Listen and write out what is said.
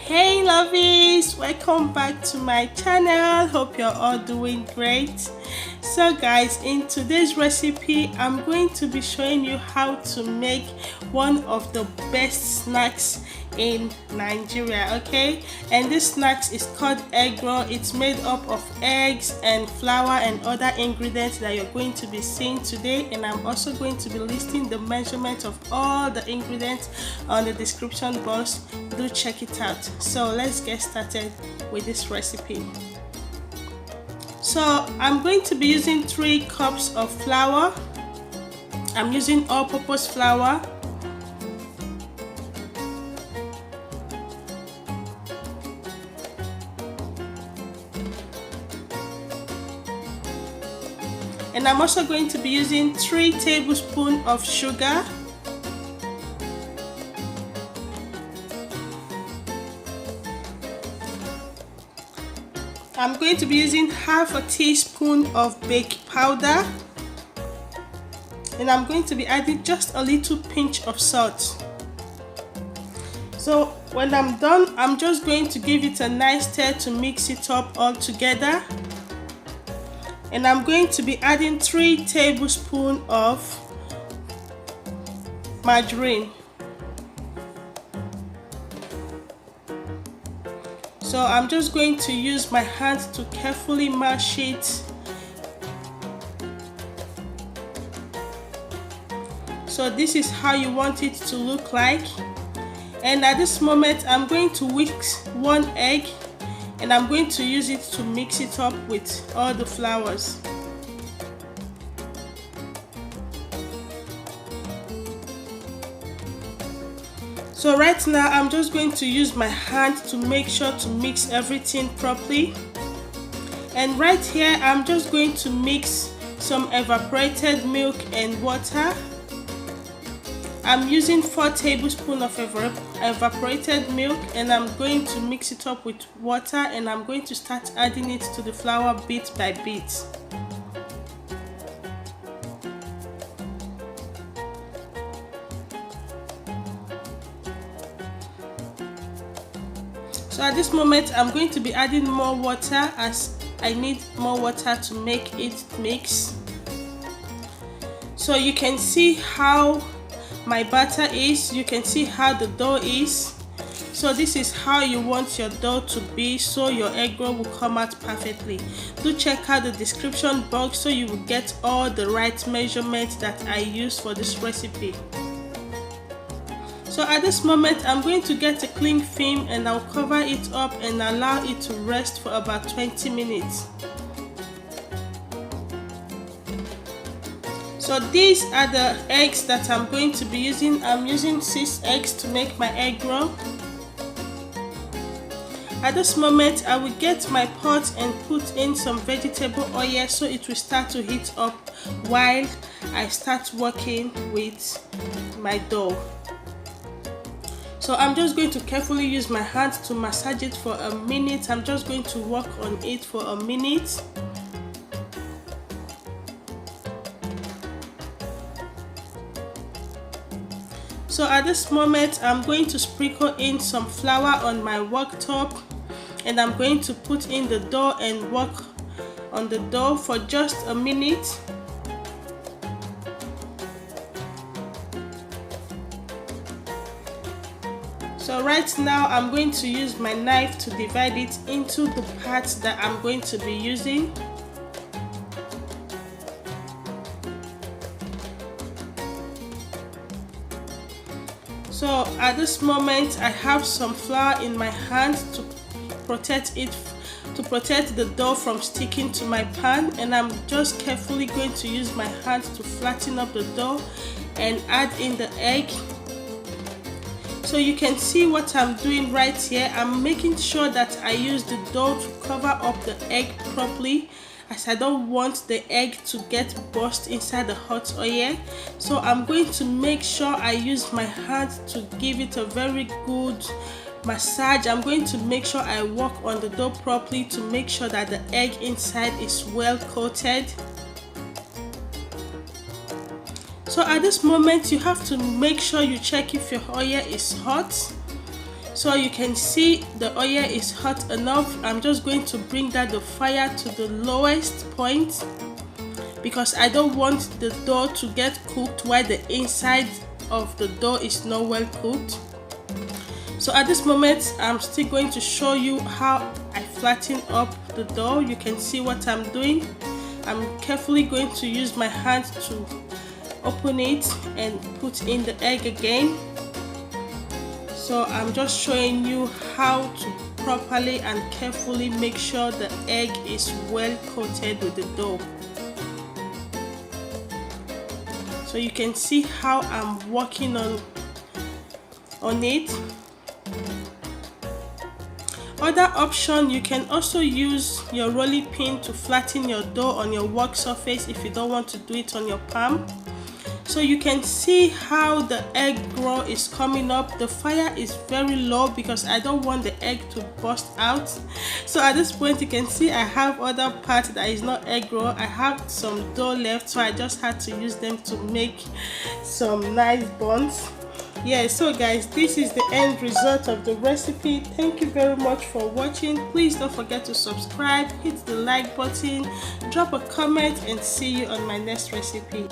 Hey lovies, welcome back to my channel. Hope you're all doing great. So guys, in today's recipe I'm going to be showing you how to make one of the best snacks in Nigeria, okay? And this snack is called egg roll. It's made up of eggs and flour and other ingredients that you're going to be seeing today, and I'm also going to be listing the measurement of all the ingredients on the description box. Do check it out. So let's get started with this recipe. So I'm going to be using 3 cups of flour. I'm using all-purpose flour. And I'm also going to be using 3 tablespoons of sugar. I'm going to be using half a teaspoon of baking powder. And I'm going to be adding just a little pinch of salt. So when I'm done, I'm just going to give it a nice stir to mix it up all together. And I'm going to be adding 3 tablespoons of margarine. So I'm just going to use my hands to carefully mash it. So this is how you want it to look like. And at this moment I'm going to whisk 1 egg, and I'm going to use it to mix it up with all the flours. So right now I'm just going to use my hand to make sure to mix everything properly. And right here I'm just going to mix some evaporated milk and water. I'm using 4 tablespoons of evaporated milk, and I'm going to mix it up with water, and I'm going to start adding it to the flour bit by bit. So at this moment I'm going to be adding more water, as I need more water to make it mix. So you can see how my batter is, you can see how the dough is. So this is how you want your dough to be, so your egg roll will come out perfectly. Do check out the description box so you will get all the right measurements that I use for this recipe. So at this moment I'm going to get a cling film, and I'll cover it up and allow it to rest for about 20 minutes. So these are the eggs that I'm going to be using. I'm using 6 eggs to make my egg roll. At this moment I will get my pot and put in some vegetable oil so it will start to heat up while I start working with my dough. So I'm just going to carefully use my hand to massage it for a minute. I'm just going to work on it for a minute. So at this moment I'm going to sprinkle in some flour on my worktop, and I'm going to put in the dough and work on the dough for just a minute. So right now I'm going to use my knife to divide it into the parts that I'm going to be using. So at this moment I have some flour in my hand to protect the dough from sticking to my pan, and I'm just carefully going to use my hand to flatten up the dough and add in the egg. So you can see what I'm doing right here. I'm making sure that I use the dough to cover up the egg properly, as I don't want the egg to get burst inside the hot oil. So I'm going to make sure I use my hand to give it a very good massage. I'm going to make sure I work on the dough properly to make sure that the egg inside is well coated. So at this moment you have to make sure you check if your oil is hot. So you can see the oil is hot enough. I'm just going to bring down the fire to the lowest point because I don't want the dough to get cooked while the inside of the dough is not well cooked. So at this moment, I'm still going to show you how I flatten up the dough. You can see what I'm doing. I'm carefully going to use my hand to open it and put in the egg again. So I'm just showing you how to properly and carefully make sure the egg is well coated with the dough. So you can see how I'm working on it. Other option, you can also use your rolling pin to flatten your dough on your work surface if you don't want to do it on your palm. So you can see how the egg roll is coming up. The fire is very low because I don't want the egg to burst out. So at this point you can see I have other part that is not egg roll. I have some dough left, so I just had to use them to make some nice buns. Yeah, so guys, this is the end result of the recipe. Thank you very much for watching. Please don't forget to subscribe, hit the like button, drop a comment, and see you on my next recipe.